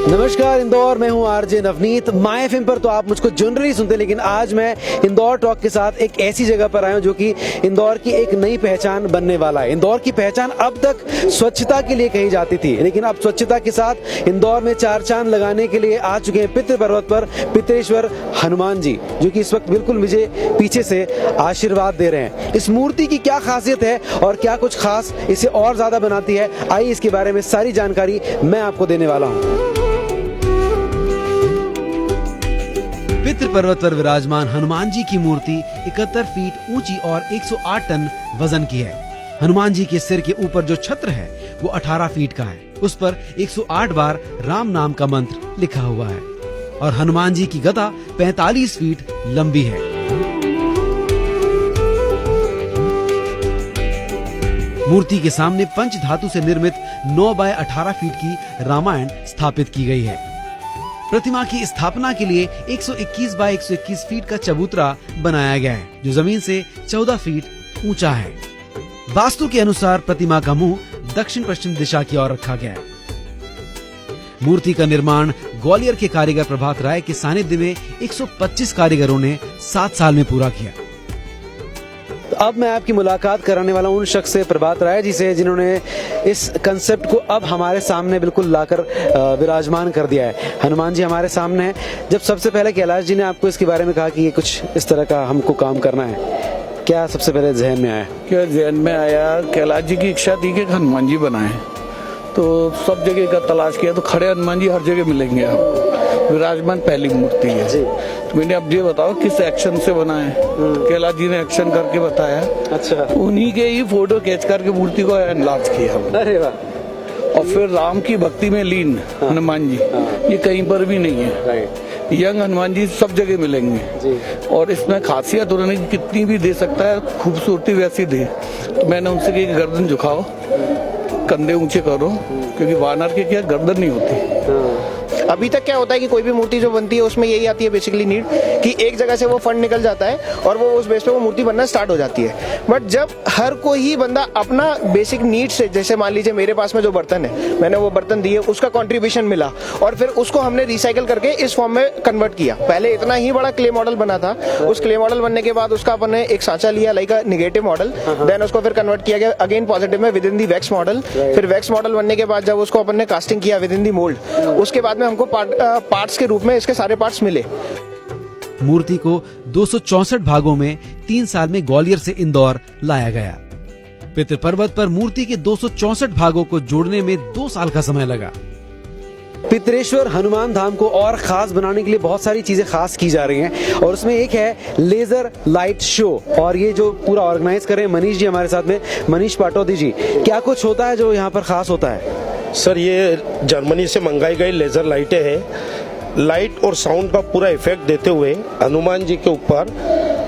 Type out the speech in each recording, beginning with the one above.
नमस्कार इंदौर, मैं हूं आरजे नवनीत। माय एफएम पर तो आप मुझको जनरली सुनते, लेकिन आज मैं इंदौर टॉक के साथ एक ऐसी जगह पर आया हूं जो कि इंदौर की एक नई पहचान बनने वाला है। इंदौर की पहचान अब तक स्वच्छता के लिए कही जाती थी, लेकिन अब स्वच्छता के साथ इंदौर में चार चांद लगाने के लिए आ चुके हैं पितृ पर्वत पर पितरेश्वर हनुमान जी, जो कि इस वक्त बिल्कुल मुझे पीछे से आशीर्वाद दे रहे हैं। इस मूर्ति की क्या खासियत है और क्या कुछ खास इसे और ज्यादा बनाती है, आइए इसके बारे में सारी जानकारी मैं आपको देने वाला हूँ। पितृ पर्वत पर विराजमान हनुमान जी की मूर्ति 71 फीट ऊंची और 108 टन वजन की है। हनुमान जी के सिर के ऊपर जो छत्र है वो 18 फीट का है। उस पर 108 बार राम नाम का मंत्र लिखा हुआ है और हनुमान जी की गदा 45 फीट लंबी है। मूर्ति के सामने पंच धातु से निर्मित 9 बाय 18 फीट की रामायण स्थापित की गई है। प्रतिमा की स्थापना के लिए 121 बाय 121 फीट का चबूतरा बनाया गया है, जो जमीन से 14 फीट ऊंचा है। वास्तु के अनुसार प्रतिमा का मुंह दक्षिण पश्चिम दिशा की ओर रखा गया है। मूर्ति का निर्माण ग्वालियर के कारीगर प्रभात राय के सानिध्य में 125 कारीगरों ने 7 साल में पूरा किया। तो अब मैं आपकी मुलाकात कराने वाला हूँ उन शख्स से, प्रभात राय जी से, जिन्होंने इस कंसेप्ट को अब हमारे सामने बिल्कुल लाकर विराजमान कर दिया है। हनुमान जी हमारे सामने हैं। जब सबसे पहले कैलाश जी ने आपको इसके बारे में कहा कि ये कुछ इस तरह का हमको काम करना है, क्या सबसे पहले जहन में आया? क्या जहन में आया, कैलाश जी की इच्छा थी कि हनुमान जी बनाए, तो सब जगह का तलाश किया, तो खड़े हनुमान जी हर जगह मिलेंगे। आप विराजमान पहली मूर्ति है जी। तो मैंने अब ये बताओ किस एक्शन से बना है, कैलाश जी ने एक्शन करके बताया। अच्छा, उन्हीं के ही फोटो खींच करके मूर्ति को एनलार्ज किया। अरे वाह। और फिर राम की भक्ति में लीन हनुमान जी, ये कहीं पर भी नहीं है। यंग हनुमान जी सब जगह मिलेंगे जी। और इसमें खासियत उन्होंने कितनी भी दे सकता है, खूबसूरती वैसी दे। तो मैंने उनसे कही गर्दन झुकाओ, कंधे ऊंचे करो, क्योंकि वानर के क्या गर्दन नहीं होती। अभी तक क्या होता है कि कोई भी मूर्ति जो बनती है उसमें यही आती है बेसिकली नीड कि एक जगह से वो फंड निकल जाता है और वो उस बेस पे वो मूर्ति बनना स्टार्ट हो जाती है। बट जब हर कोई ही बंदा अपना बेसिक नीड से, जैसे मान लीजिए मेरे पास में जो बर्तन है, मैंने वो बर्तन दिए, उसका कंट्रीब्यूशन मिला और फिर उसको हमने रिसाइकल करके इस फॉर्म में कन्वर्ट किया। पहले इतना ही बड़ा क्ले मॉडल बना था, उस क्ले मॉडल बनने के बाद उसका अपन ने एक सांचा लिया, like a negative model, then उसको फिर कन्वर्ट किया गया अगेन पॉजिटिव में within the wax model. फिर वैक्स मॉडल बनने के बाद जब उसको अपन ने कास्टिंग किया विद इन दी मोल्ड, उसके बाद में हमको पार्ट्स के रूप में इसके सारे पार्ट्स मिले। मूर्ति को 264 भागों में 3 साल में ग्वालियर से इंदौर लाया गया। पितृ पर्वत पर मूर्ति के 264 भागों को जोड़ने में 2 साल का समय लगा। पितरेश्वर हनुमान धाम को और खास बनाने के लिए बहुत सारी चीजें खास की जा रही हैं और उसमें एक है लेजर लाइट शो, और ये जो पूरा ऑर्गेनाइज कर रहे हैं मनीष जी हमारे साथ में, मनीष पाटौदी जी। क्या कुछ होता है जो यहाँ पर खास होता है? सर, ये जर्मनी से मंगाई गई लेजर लाइटें हैं। लाइट और साउंड का पूरा इफेक्ट देते हुए हनुमान जी के ऊपर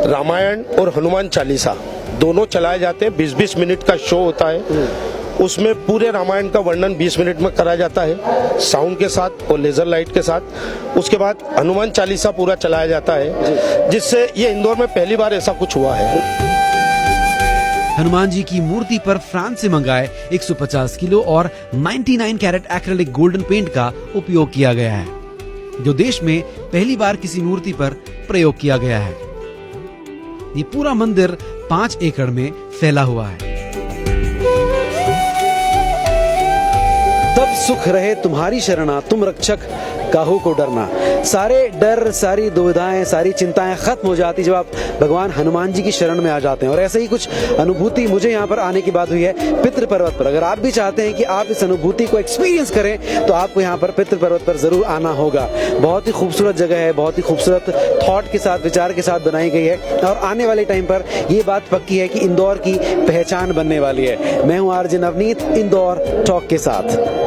रामायण और हनुमान चालीसा दोनों चलाए जाते हैं। 20-20 मिनट का शो होता है, उसमें पूरे रामायण का वर्णन 20 मिनट में करा जाता है साउंड के साथ और लेजर लाइट के साथ। उसके बाद हनुमान चालीसा पूरा चलाया जाता है, जिससे ये इंदौर में पहली बार ऐसा कुछ हुआ है। हनुमान जी की मूर्ति पर फ्रांस से मंगाए 150 किलो और 99 कैरेट एक्रेलिक गोल्डन पेंट का उपयोग किया गया है, जो देश में पहली बार किसी मूर्ति पर प्रयोग किया गया है। ये पूरा मंदिर 5 एकड़ में फैला हुआ है। तब सुख रहे तुम्हारी शरणा, तुम रक्षक काहू को डरना। सारे डर, सारी दुविधाएं, सारी चिंताएं खत्म हो जाती जब आप भगवान हनुमान जी की शरण में आ जाते हैं। और ऐसे ही कुछ अनुभूति मुझे यहाँ पर आने की बात हुई है पितृ पर्वत पर। अगर आप भी चाहते हैं कि आप इस अनुभूति को एक्सपीरियंस करें तो आपको यहाँ पर पितृ पर्वत पर जरूर आना होगा। बहुत ही खूबसूरत जगह है, बहुत ही खूबसूरत थॉट के साथ, विचार के साथ बनाई गई है और आने वाले टाइम पर ये बात पक्की है कि इंदौर की पहचान बनने वाली है। मैं हूँ आरजे नवनीत, इंदौर टॉक के साथ।